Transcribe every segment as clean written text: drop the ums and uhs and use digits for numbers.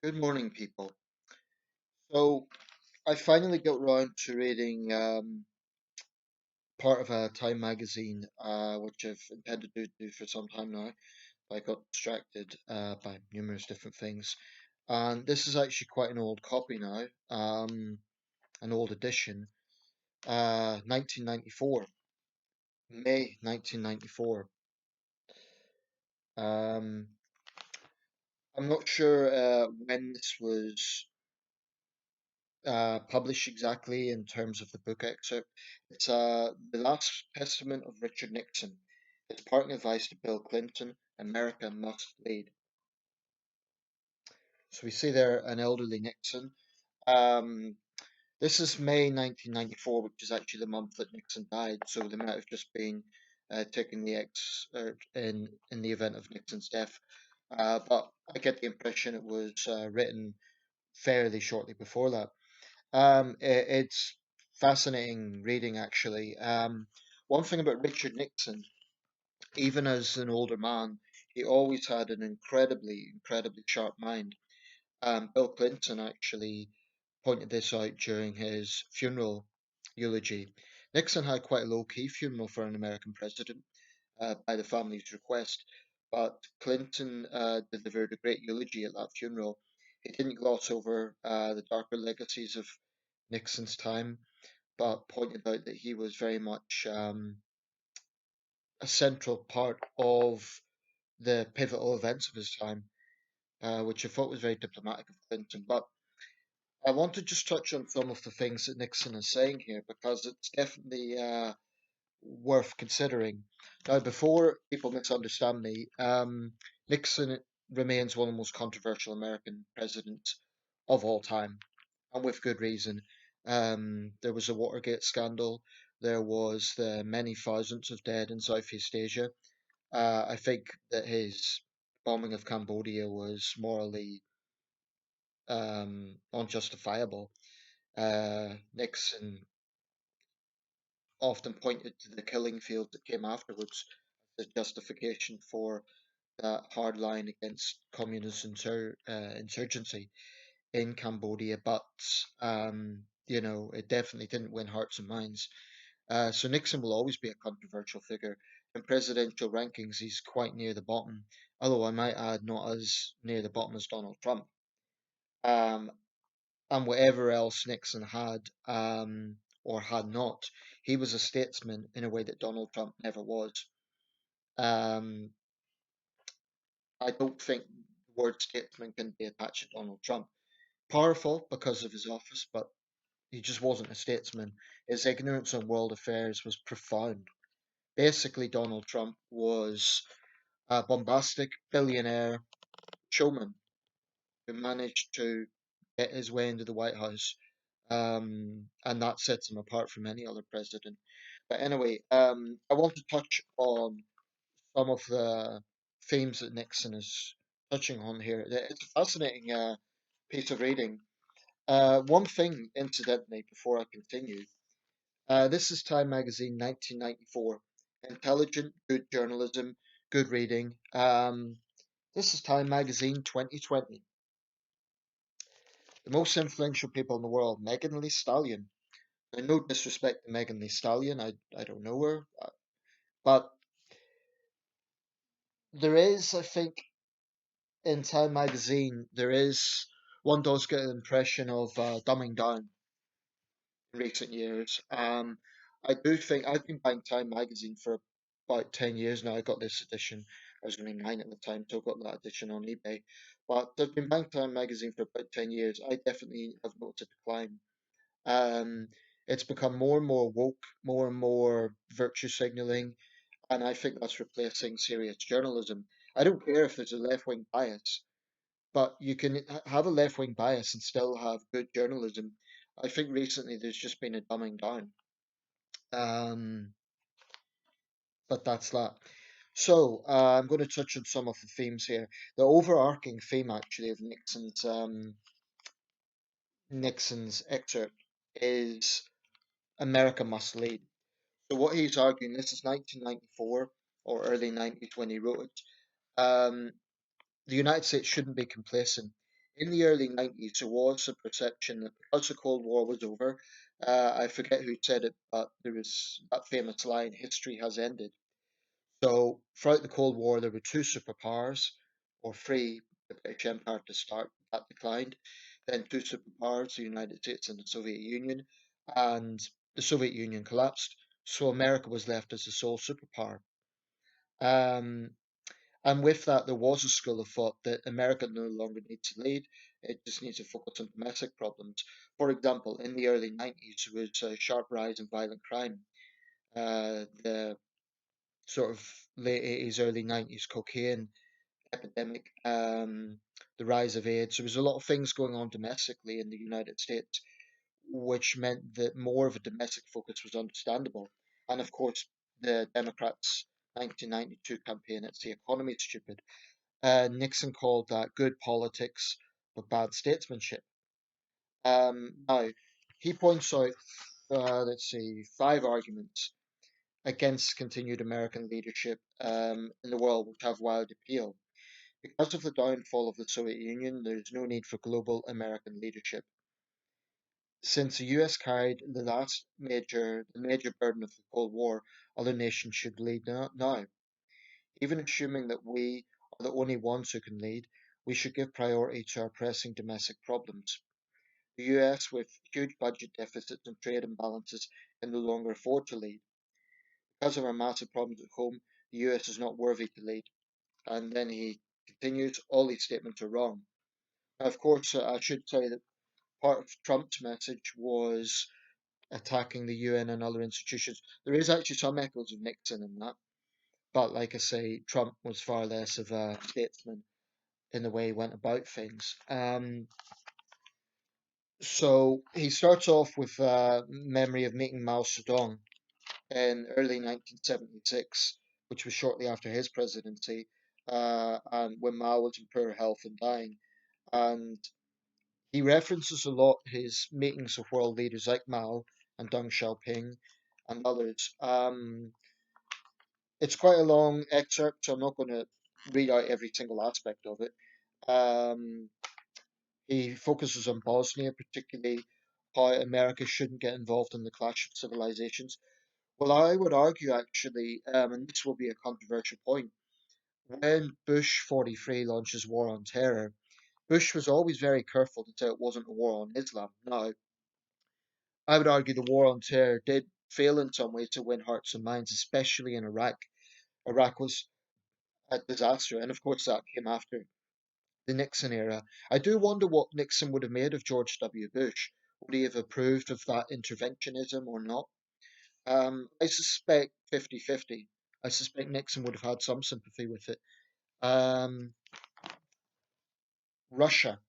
Good morning, people. So I finally got around to reading part of a Time magazine, which I've intended to do for some time now. I got distracted by numerous different things, and this is actually quite an old copy now, an old edition, 1994, May 1994. Um, I'm not sure when this was published exactly in terms of the book excerpt. It's The Last Testament of Richard Nixon. It's partly advice to Bill Clinton. America must lead. So we see there an elderly Nixon. Um, this is May 1994, which is actually the month that Nixon died. So they might have just been taking the excerpt in the event of Nixon's death. But I get the impression it was written fairly shortly before that. It's fascinating reading, actually. One thing about Richard Nixon, even as an older man, he always had an incredibly sharp mind. Bill Clinton actually pointed this out during his funeral eulogy. Nixon had quite a low-key funeral for an American president, by the family's request, but Clinton delivered a great eulogy at that funeral. He didn't gloss over the darker legacies of Nixon's time, but pointed out that he was very much a central part of the pivotal events of his time, which I thought was very diplomatic of Clinton. But I want to just touch on some of the things that Nixon is saying here because it's definitely worth considering. Now, before people misunderstand me, Nixon remains one of the most controversial American presidents of all time, and with good reason. There was a Watergate scandal. There was the many thousands of dead in Southeast Asia. I think that his bombing of Cambodia was morally unjustifiable. Nixon often pointed to the killing field that came afterwards as justification for that hard line against communist insurgency in Cambodia, but it definitely didn't win hearts and minds. So Nixon will always be a controversial figure. In presidential rankings, he's quite near the bottom, although I might add not as near the bottom as Donald Trump. Um, and whatever else Nixon had or had not, he was a statesman in a way that Donald Trump never was. Um, I don't think the word statesman can be attached to Donald Trump. Powerful because of his office, but he just wasn't a statesman. His ignorance on world affairs was profound. Basically, Donald Trump was a bombastic billionaire showman who managed to get his way into the White House, and that sets him apart from any other president. But anyway, I want to touch on some of the themes that Nixon is touching on here. It's a fascinating piece of reading. One thing, incidentally, before I continue, this is Time Magazine 1994. Intelligent, good journalism, good reading. This is Time Magazine 2020. The most influential people in the world, Megan Thee Stallion. Now, no disrespect to Megan Thee Stallion, I don't know her, but there is, I think, in Time Magazine, one does get an impression of dumbing down in recent years. I do think I've been buying Time magazine for about 10 years now. I got this edition. I was only 9 at the time, so I got that edition on eBay. But I've been buying Time magazine for about 10 years. I definitely have noticed a decline. Um, it's become more and more woke, more and more virtue signaling, and I think that's replacing serious journalism. I don't care if there's a left wing bias, but you can have a left wing bias and still have good journalism. I think recently there's just been a dumbing down. Um, but that's that. So I'm going to touch on some of the themes here. The overarching theme, actually, of Nixon's excerpt is America must lead. So what he's arguing, this is 1994 or early 90s when he wrote it. The United States shouldn't be complacent. In the early 90s, there was a perception that because the Cold War was over, I forget who said it, but there was that famous line, history has ended. So throughout the Cold War, there were two superpowers, or three, the British Empire to start, that declined. Then two superpowers, the United States and the Soviet Union, and the Soviet Union collapsed. So America was left as the sole superpower. Um, and with that, there was a school of thought that America no longer needs to lead, it just needs to focus on domestic problems. For example, in the early 90s, there was a sharp rise in violent crime. The sort of late 80s, early 90s cocaine epidemic, the rise of AIDS. There was a lot of things going on domestically in the United States, which meant that more of a domestic focus was understandable. And of course, the Democrats' 1992 campaign, it's the economy, stupid. Nixon called that good politics but bad statesmanship. Now, he points out, let's see, five arguments against continued American leadership in the world which have wide appeal. Because of the downfall of the Soviet Union, there is no need for global American leadership. Since the US carried the major burden of the Cold War, other nations should lead now. Even assuming that we are the only ones who can lead, we should give priority to our pressing domestic problems. The US, with huge budget deficits and trade imbalances, can no longer afford to lead. Because of our massive problems at home, the US is not worthy to lead. And then he continues, all these statements are wrong. Now, of course, I should say that part of Trump's message was attacking the UN and other institutions. There is actually some echoes of Nixon in that. But like I say, Trump was far less of a statesman in the way he went about things. So he starts off with a memory of meeting Mao Zedong in early 1976, which was shortly after his presidency, and when Mao was in poor health and dying. And he references a lot his meetings with world leaders like Mao and Deng Xiaoping and others. It's quite a long excerpt, so I'm not going to read out every single aspect of it. Um, he focuses on Bosnia, particularly how America shouldn't get involved in the clash of civilizations. Well, I would argue actually, and this will be a controversial point, when Bush 43 launches War on Terror, Bush was always very careful to say it wasn't a war on Islam. Now, I would argue the War on Terror did fail in some ways to win hearts and minds, especially in Iraq. Iraq was a disaster, and of course that came after the Nixon era. I do wonder what Nixon would have made of George W. Bush. Would he have approved of that interventionism or not? I suspect 50-50. I suspect Nixon would have had some sympathy with it. Um, Russia.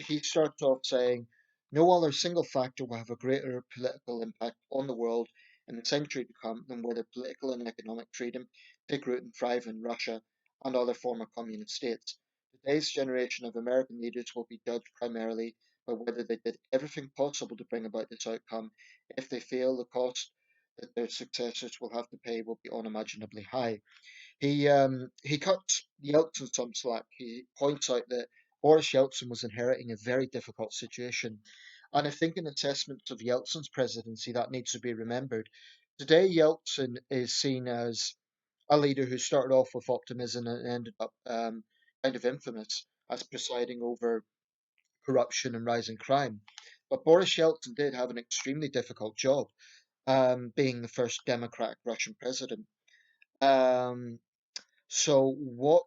He starts off saying, no other single factor will have a greater political impact on the world in the century to come than whether political and economic freedom take root and thrive in Russia and other former communist states. Today's generation of American leaders will be judged primarily by whether they did everything possible to bring about this outcome. If they fail, the cost that their successors will have to pay will be unimaginably high. He cuts Yeltsin some slack. He points out that Boris Yeltsin was inheriting a very difficult situation. And I think in assessments of Yeltsin's presidency, that needs to be remembered. Today, Yeltsin is seen as a leader who started off with optimism and ended up kind of infamous as presiding over corruption and rising crime. But Boris Yeltsin did have an extremely difficult job, being the first democratic Russian president. Um, so what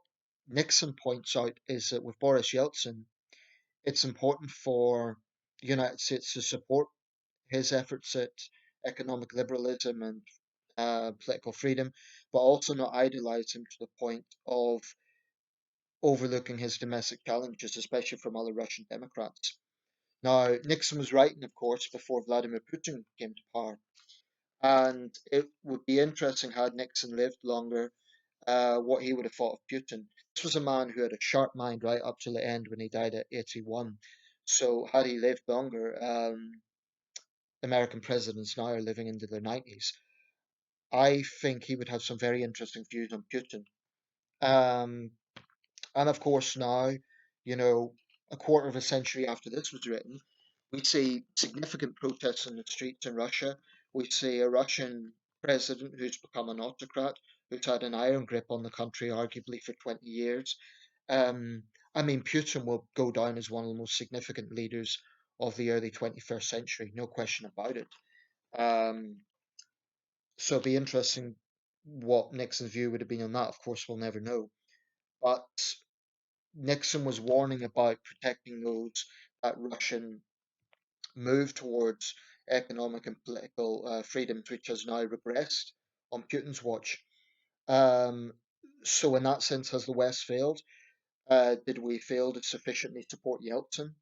Nixon points out is that with Boris Yeltsin, it's important for the United States to support his efforts at economic liberalism and political freedom, but also not idolize him to the point of overlooking his domestic challenges, especially from other Russian Democrats. Now, Nixon was writing, of course, before Vladimir Putin came to power, and it would be interesting had Nixon lived longer what he would have thought of Putin. This was a man who had a sharp mind right up to the end when he died at 81. So had he lived longer, American presidents now are living into their 90s. I think he would have some very interesting views on Putin. Um, and of course now a quarter of a century after this was written, we see significant protests in the streets in Russia. We see a Russian president who's become an autocrat, who's had an iron grip on the country, arguably for 20 years. Um, I mean, Putin will go down as one of the most significant leaders of the early 21st century, no question about it. Um, so it'll be interesting what Nixon's view would have been on that. Of course, we'll never know. But Nixon was warning about protecting those that Russian move towards economic and political freedoms, which has now regressed on Putin's watch. Um, so, in that sense, has the West failed? Did we fail to sufficiently support Yeltsin?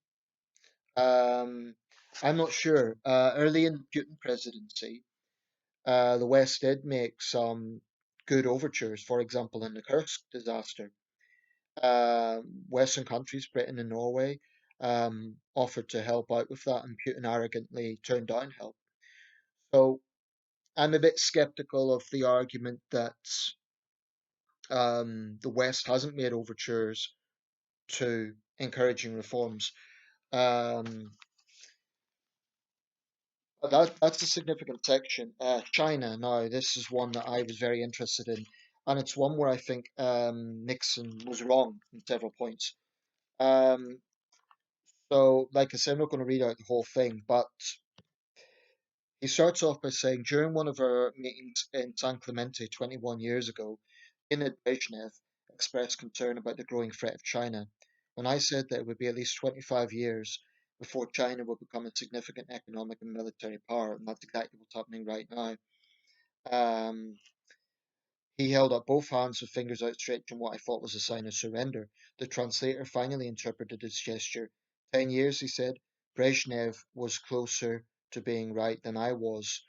Um, I'm not sure. Early in the Putin presidency, the West did make some good overtures. For example, in the Kursk disaster, Western countries, Britain and Norway, offered to help out with that, and Putin arrogantly turned down help. So I'm a bit skeptical of the argument that the West hasn't made overtures to encouraging reforms. Um, but that's a significant section. China, now, this is one that I was very interested in, and it's one where I think Nixon was wrong in several points. Um, so, like I said, I'm not going to read out the whole thing, but he starts off by saying, during one of our meetings in San Clemente 21 years ago, Leonid Brezhnev expressed concern about the growing threat of China. When I said that it would be at least 25 years before China would become a significant economic and military power, and that's exactly what's happening right now. Um, he held up both hands with fingers outstretched in what I thought was a sign of surrender. The translator finally interpreted his gesture. 10 years, he said. Brezhnev was closer to being right than I was.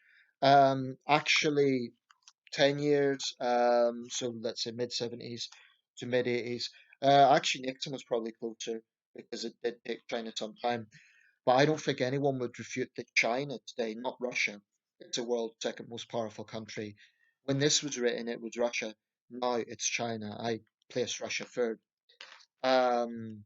Actually, 10 years, so let's say mid 70s to mid 80s. Actually, Nixon was probably closer because it did take China some time. But I don't think anyone would refute that China today, not Russia, is the world's second most powerful country. When this was written, it was Russia. Now it's China. I place Russia third. Um,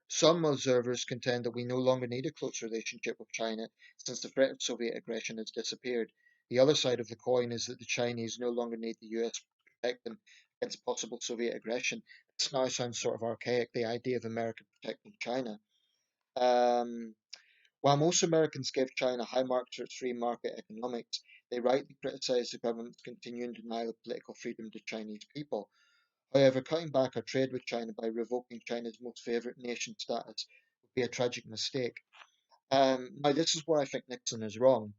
some observers contend that we no longer need a close relationship with China since the threat of Soviet aggression has disappeared. The other side of the coin is that the Chinese no longer need the US to protect them against possible Soviet aggression. This now sounds sort of archaic, the idea of America protecting China. Um, While most Americans give China high marks for its free market economics, they rightly criticize the government's continuing denial of political freedom to Chinese people. However, cutting back our trade with China by revoking China's most favourite nation status would be a tragic mistake. Now, this is where I think Nixon is wrong.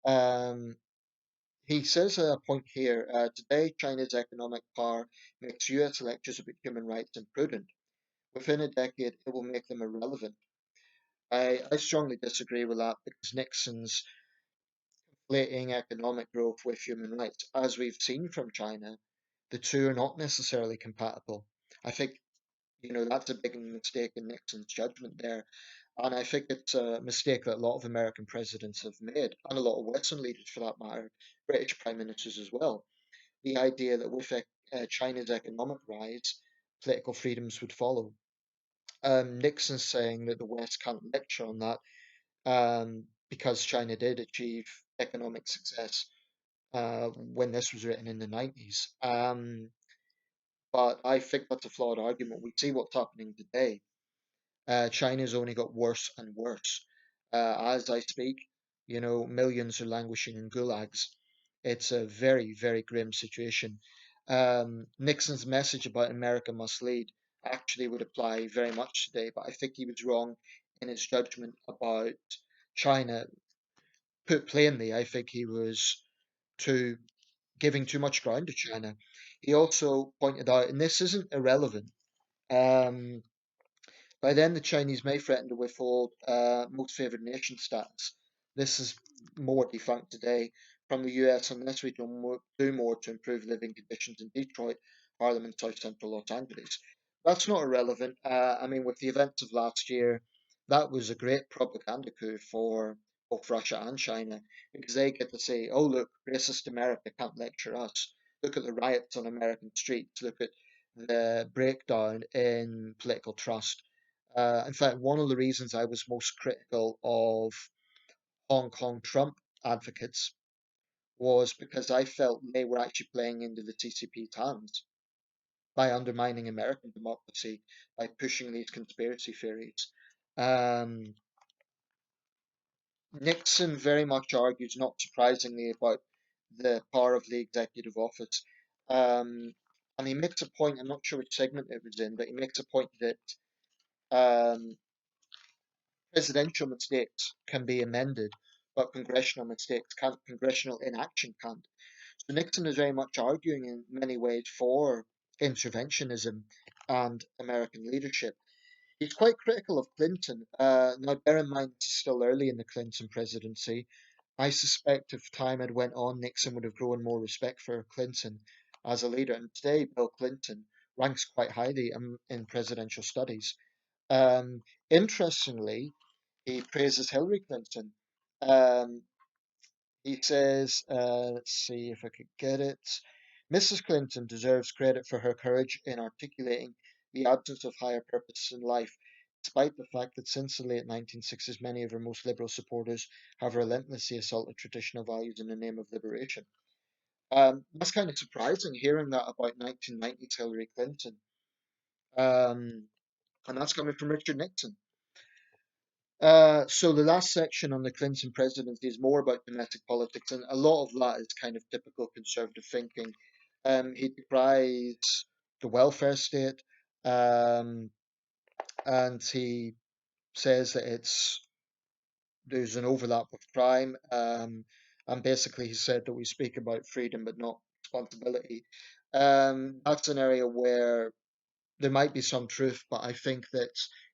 Um, he says a point here today, China's economic power makes US lectures about human rights imprudent. Within a decade, it will make them irrelevant. I strongly disagree with that because Nixon's conflating economic growth with human rights. As we've seen from China, the two are not necessarily compatible. I think, that's a big mistake in Nixon's judgment there. And I think it's a mistake that a lot of American presidents have made, and a lot of Western leaders for that matter, British prime ministers as well. The idea that with China's economic rise, political freedoms would follow. Nixon's saying that the West can't lecture on that because China did achieve economic success when this was written in the 90s. But I think that's a flawed argument. We see what's happening today. China's only got worse and worse. As I speak, millions are languishing in gulags. It's a very, very grim situation. Nixon's message about America must lead actually would apply very much today, but I think he was wrong in his judgment about China. Put plainly, I think he was too giving too much ground to China. He also pointed out, and this isn't irrelevant, um, by then, the Chinese may threaten to withhold most favored nation status. This is more defunct today from the US unless we do more to improve living conditions in Detroit, Harlem, and South Central Los Angeles. That's not irrelevant. I mean, with the events of last year, that was a great propaganda coup for both Russia and China because they get to say, oh, look, racist America can't lecture us. Look at the riots on American streets. Look at the breakdown in political trust. In fact, one of the reasons I was most critical of Hong Kong Trump advocates was because I felt they were actually playing into the CCP's hands by undermining American democracy, by pushing these conspiracy theories. Um, Nixon very much argues, not surprisingly, about the power of the executive office. Um, and he makes a point, I'm not sure which segment it was in, but he makes a point that um, presidential mistakes can be amended, but congressional inaction can't. So Nixon is very much arguing in many ways for interventionism and American leadership. He's quite critical of Clinton. Now, bear in mind, it's still early in the Clinton presidency. I suspect if time had went on, Nixon would have grown more respect for Clinton as a leader. And today, Bill Clinton ranks quite highly in presidential studies. Interestingly, he praises Hillary Clinton. Um, he says, let's see if I could get it. Mrs. Clinton deserves credit for her courage in articulating the absence of higher purpose in life, despite the fact that since the late 1960s, many of her most liberal supporters have relentlessly assaulted traditional values in the name of liberation. That's kind of surprising hearing that about 1990s Hillary Clinton. Um, and that's coming from Richard Nixon. So the last section on the Clinton presidency is more about domestic politics, and a lot of that is kind of typical conservative thinking. He decries the welfare state, um, and he says that there's an overlap with crime, and basically he said that we speak about freedom but not responsibility. That's an area where there might be some truth, but I think that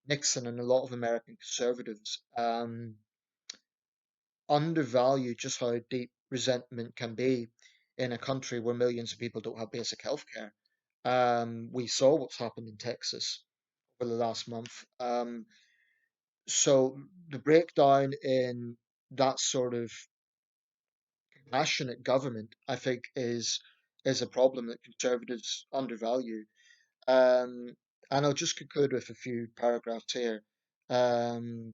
Nixon and a lot of American conservatives undervalue just how deep resentment can be in a country where millions of people don't have basic health care. We saw what's happened in Texas over the last month. So the breakdown in that sort of compassionate government, I think, is a problem that conservatives undervalue. Um, and I'll just conclude with a few paragraphs here. Um,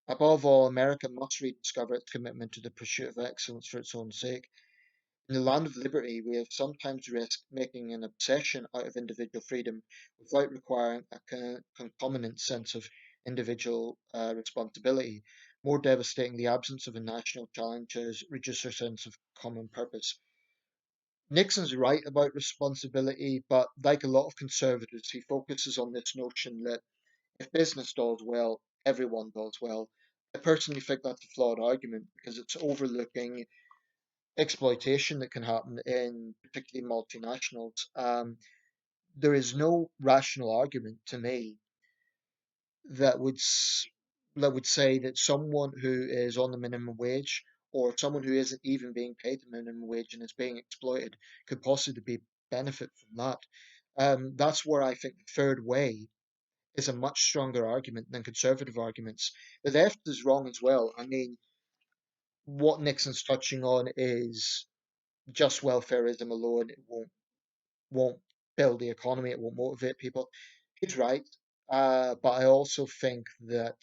Above all, America must rediscover its commitment to the pursuit of excellence for its own sake. In the land of liberty, we have sometimes risked making an obsession out of individual freedom without requiring a concomitant sense of individual responsibility. More devastating, the absence of a national challenge has reduced our sense of common purpose. Nixon's right about responsibility, but like a lot of conservatives, he focuses on this notion that if business does well, everyone does well. I personally think that's a flawed argument because it's overlooking exploitation that can happen in particularly multinationals. There is no rational argument to me that that would say that someone who is on the minimum wage or someone who isn't even being paid the minimum wage and is being exploited could possibly benefit from that. That's where I think the third way is a much stronger argument than conservative arguments. The left is wrong as well. I mean, what Nixon's touching on is just welfareism alone. It won't build the economy. It won't motivate people. He's right, but I also think that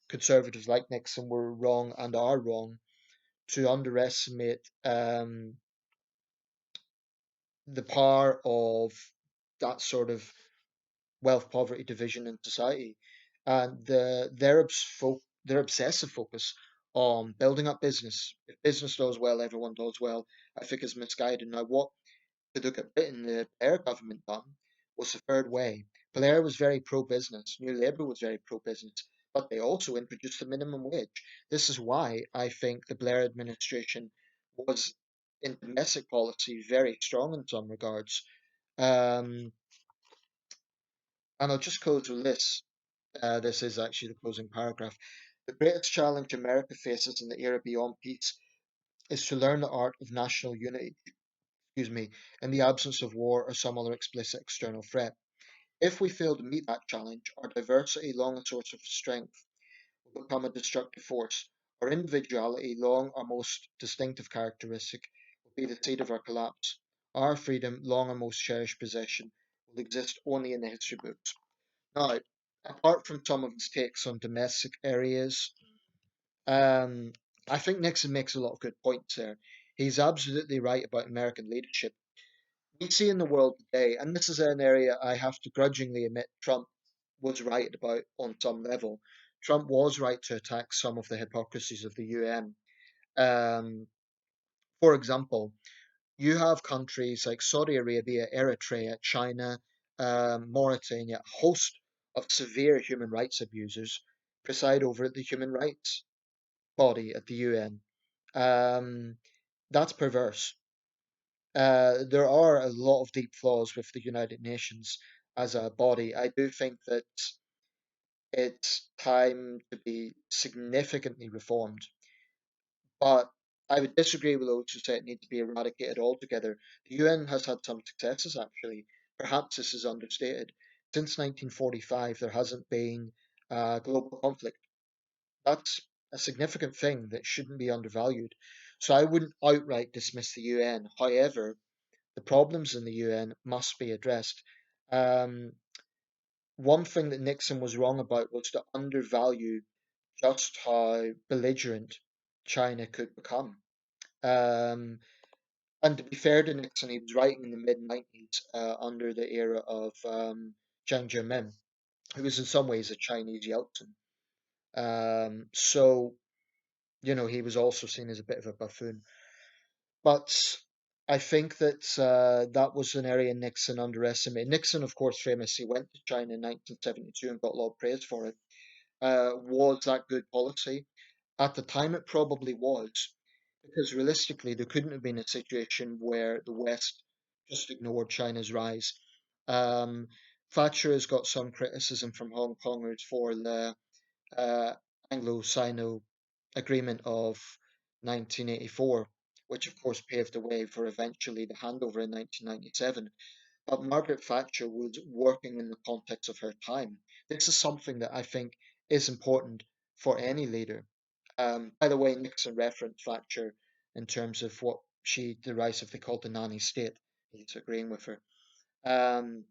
conservatives like Nixon were wrong and are wrong to underestimate the power of that sort of wealth poverty division in society, and their obsessive focus on building up business. If business does well, everyone does well. I think is misguided. Now, what to look at Britain, the Blair government done was the third way. Blair was very pro-business. New Labour was very pro-business, but they also introduced the minimum wage. This is why I think the Blair administration was in domestic policy very strong in some regards. Um, and I'll just close with this. This is actually the closing paragraph. The greatest challenge America faces in the era beyond peace is to learn the art of national unity, in the absence of war or some other explicit external threat. If we fail to meet that challenge, our diversity, long a source of strength, will become a destructive force. Our individuality, long our most distinctive characteristic, will be the seed of our collapse. our freedom, long our most cherished possession, will exist only in the history books. Now, apart from some of his takes on domestic areas, um, I think Nixon makes a lot of good points there. He's absolutely right about American leadership. We see in the world today, and this is an area I have to grudgingly admit Trump was right about on some level. Trump was right to attack some of the hypocrisies of the UN. For example, you have countries like Saudi Arabia, Eritrea, China, Mauritania, a host of severe human rights abusers preside over the human rights body at the UN. Um, that's perverse. There are a lot of deep flaws with the United Nations as a body. I do think that it's time to be significantly reformed. But I would disagree with those who say it needs to be eradicated altogether. The UN has had some successes, actually. Perhaps this is understated. Since 1945, there hasn't been global conflict. That's a significant thing that shouldn't be undervalued. So I wouldn't outright dismiss the UN. However, the problems in the UN must be addressed. Um, One thing that Nixon was wrong about was to undervalue just how belligerent China could become. Um, and to be fair to Nixon, he was writing in the mid 90s under the era of Jiang Zemin, who was in some ways a Chinese Yeltsin. So, he was also seen as a bit of a buffoon. But I think that that was an area Nixon underestimated. Nixon, of course, famously went to China in 1972 and got a lot of praise for it. Was that good policy? At the time, it probably was, because realistically, there couldn't have been a situation where the West just ignored China's rise. Um, Thatcher has got some criticism from Hong Kongers for the uh, Anglo-Sino Agreement of 1984, which of course paved the way for eventually the handover in 1997. But Margaret Thatcher was working in the context of her time. This is something that I think is important for any leader. By the way, Nixon referenced Thatcher in terms of what she derisively called the nanny state. He's agreeing with her. Um,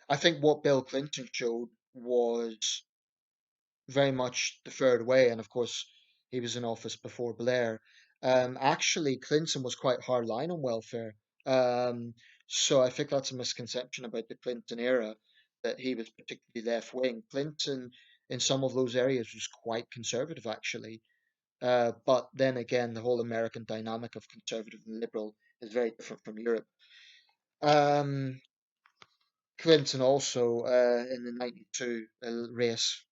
I think what Bill Clinton showed was very much the third way, and of course, he was in office before Blair. Actually, Clinton was quite hardline on welfare. Um, so I think that's a misconception about the Clinton era, that he was particularly left wing. Clinton, in some of those areas, was quite conservative, actually. But then again, the whole American dynamic of conservative and liberal is very different from Europe. Um, Clinton also, in the 92 race,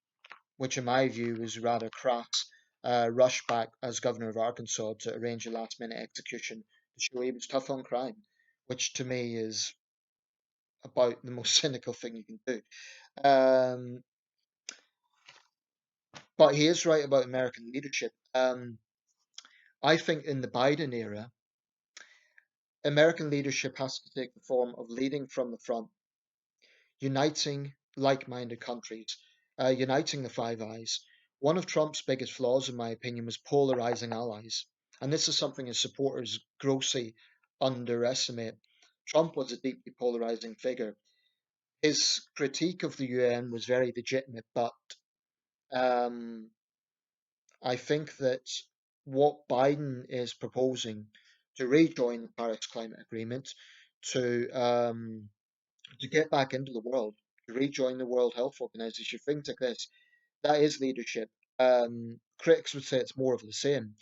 which in my view was rather crass, rushed back as governor of Arkansas to arrange a last minute execution to show he was tough on crime, which to me is about the most cynical thing you can do. Um, but he is right about American leadership. I think in the Biden era, American leadership has to take the form of leading from the front, uniting like minded countries, uniting the Five Eyes. One of Trump's biggest flaws, in my opinion, was polarizing allies. And this is something his supporters grossly underestimate. Trump was a deeply polarizing figure. His critique of the UN was very legitimate, but um, I think that what Biden is proposing to rejoin the Paris Climate Agreement, to to get back into the world, to rejoin the World Health Organization, things like this. That is leadership. Critics would say it's more of the same.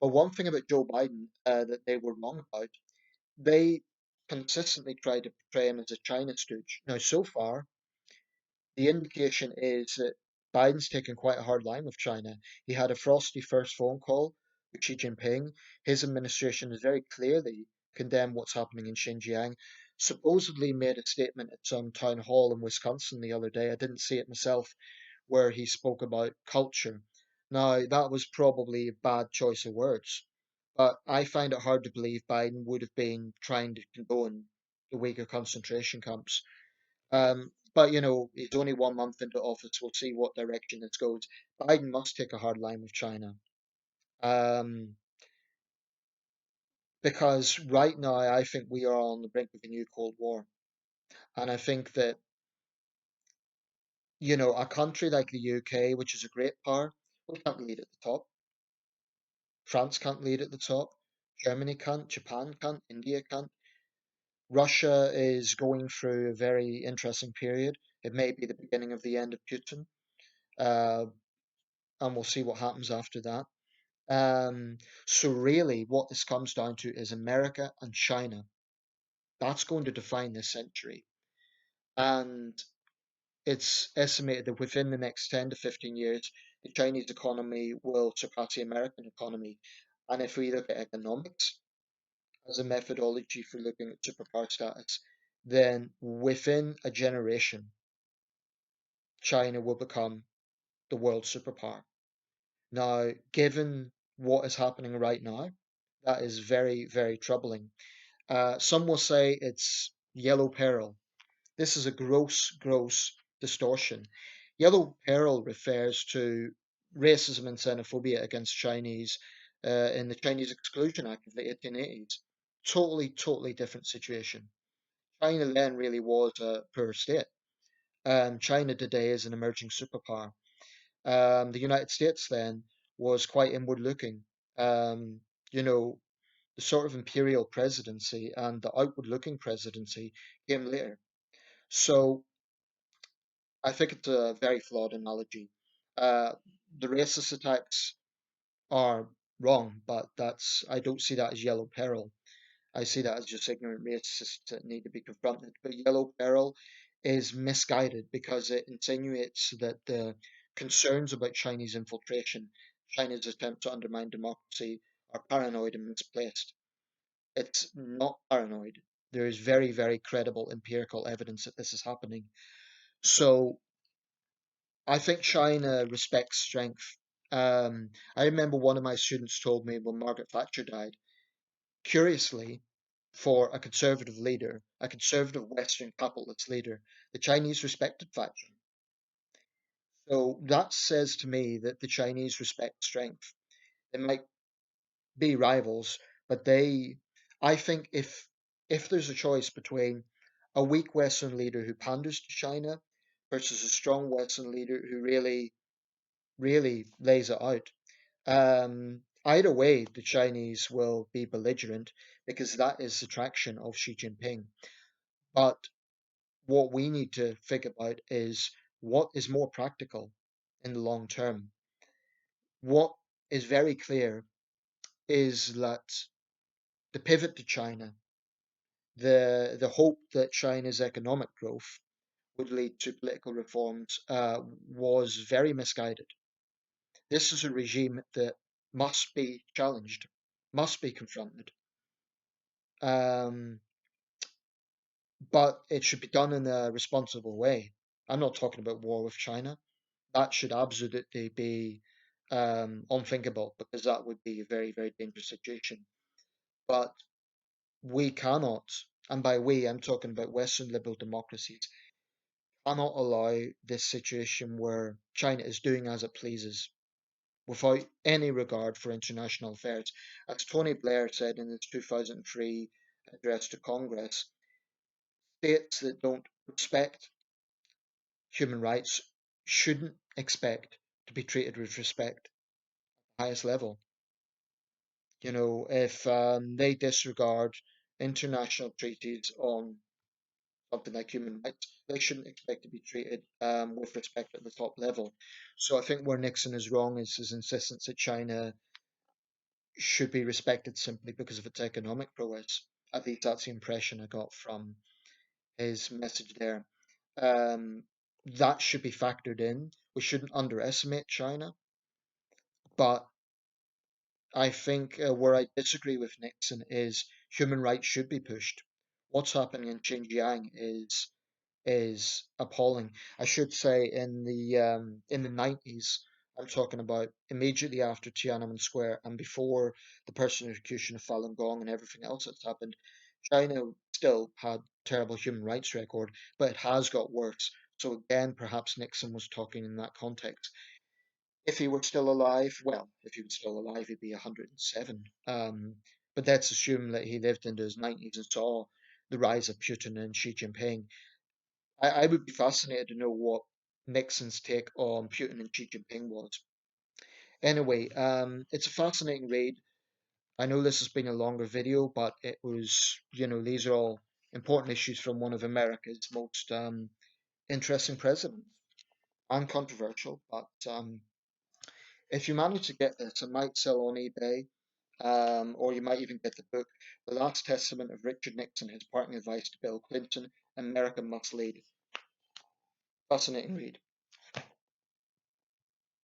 But one thing about Joe Biden that they were wrong about, they consistently tried to portray him as a China stooge. Now, so far, the indication is that Biden's taken quite a hard line with China. He had a frosty first phone call with Xi Jinping. His administration has very clearly condemned what's happening in Xinjiang. Supposedly made a statement at some town hall in Wisconsin the other day. I didn't see it myself, where he spoke about culture. Now, that was probably a bad choice of words, but I find it hard to believe Biden would have been trying to condone the Uyghur concentration camps. But he's only 1 month into office. We'll see what direction this goes. Biden must take a hard line with China. Um, because right now I think we are on the brink of a new Cold War. And I think that, a country like the UK, which is a great power, we can't lead at the top. France can't lead at the top. Germany can't. Japan can't. India can't. Russia is going through a very interesting period. It may be the beginning of the end of Putin, uh, and we'll see what happens after that. Um, so really, what this comes down to is America and China. That's going to define this century. And it's estimated that within the next 10 to 15 years, the Chinese economy will surpass the American economy. And if we look at economics as a methodology for looking at superpower status, then within a generation, China will become the world superpower. Now, given what is happening right now, that is very, very troubling. Some will say it's yellow peril. This is a gross, gross distortion. Yellow peril refers to racism and xenophobia against Chinese in the Chinese Exclusion Act of the 1880s. Totally, totally different situation. China then really was a poor state. China today is an emerging superpower. The United States then was quite inward looking. Um, you know, the sort of imperial presidency and the outward looking presidency came later. So I think it's a very flawed analogy. Uh, the racist attacks are wrong, but I don't see that as yellow peril. I see that as just ignorant racists that need to be confronted. But yellow peril is misguided because it insinuates that the concerns about Chinese infiltration, China's attempt to undermine democracy, are paranoid and misplaced. It's not paranoid. There is very, very credible empirical evidence that this is happening. So I think China respects strength. I remember one of my students told me when Margaret Thatcher died, curiously, for a conservative leader, a conservative Western capitalist leader, the Chinese respected Thatcher. So that says to me that the Chinese respect strength. They might be rivals, but I think if there's a choice between a weak Western leader who panders to China versus a strong Western leader who really, really lays it out, either way, the Chinese will be belligerent because that is the traction of Xi Jinping. But what we need to think about is what is more practical in the long term. What is very clear is that the pivot to China, the hope that China's economic growth would lead to political reforms, was very misguided. This is a regime that must be challenged, must be confronted. Um, but it should be done in a responsible way. I'm not talking about war with China. That should absolutely be unthinkable because that would be a very, very dangerous situation. But we cannot, and by we, I'm talking about Western liberal democracies, cannot allow this situation where China is doing as it pleases without any regard for international affairs. As Tony Blair said in his 2003 address to Congress, states that don't respect human rights shouldn't expect to be treated with respect at the highest level. If they disregard international treaties on something like human rights, they shouldn't expect to be treated with respect at the top level. So I think where Nixon is wrong is his insistence that China should be respected simply because of its economic prowess. At least that's the impression I got from his message there. Um, that should be factored in. We shouldn't underestimate China, but I think where I disagree with Nixon is human rights should be pushed. What's happening in Xinjiang is appalling. I should say in the 90s, I'm talking about immediately after Tiananmen Square and before the persecution of Falun Gong and everything else that's happened, China still had terrible human rights record, but it has got worse. So again, perhaps Nixon was talking in that context. If he were still alive, well, if he was still alive, he'd be 107. but let's assume that he lived into his 90s and saw the rise of Putin and Xi Jinping. I would be fascinated to know what Nixon's take on Putin and Xi Jinping was. Anyway, it's a fascinating read. I know this has been a longer video, but it was, these are all important issues from one of America's most interesting presidents and controversial. But if you manage to get this, it might sell on eBay, or you might even get the book, The Last Testament of Richard Nixon, His Parting Advice to Bill Clinton, America Must Lead. Fascinating read.